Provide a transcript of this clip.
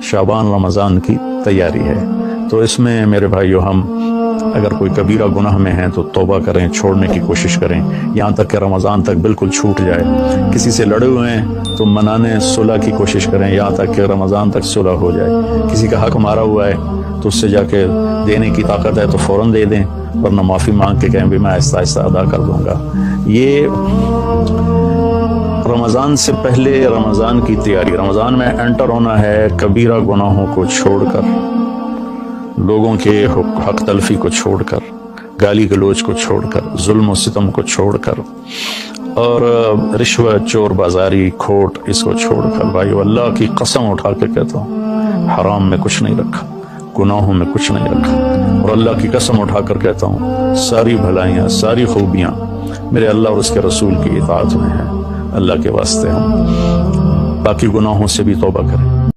शाबान रमज़ान की तैयारी है। तो इसमें मेरे भाइयों, हम अगर कोई कबीरा गुनाह में हैं तो तौबा करें, छोड़ने की कोशिश करें, यहाँ तक कि रमज़ान तक बिल्कुल छूट जाए। किसी से लड़े हुए हैं तो मनाने सुलह की कोशिश करें, यहाँ तक कि रमज़ान तक सुलह हो जाए। किसी का हक मारा हुआ है तो उससे जाके देने की ताकत है तो फ़ौरन दे दें, वरना माफ़ी मांग के कहें भी मैं आहिस्ता आहिस्ता अदा कर दूंगा। ये रमज़ान से पहले रमज़ान की तैयारी, रमज़ान में एंटर होना है कबीरा गुनाहों को छोड़कर, लोगों के हक तलफी को छोड़कर, गाली गलोच को छोड़कर, जुल्म और सितम को छोड़कर, और रिश्वत, चोर बाजारी, खोट, इसको छोड़कर। भाई अल्लाह की कसम उठा के कहता हूँ, हराम में कुछ नहीं रखा, गुनाहों में कुछ नहीं रखा। और अल्लाह की कसम उठाकर कहता हूँ, सारी भलाइयाँ, सारी खूबियाँ मेरे अल्लाह और उसके रसूल की इताअत में हैं। अल्लाह के वास्ते हम बाकी गुनाहों से भी तौबा करें।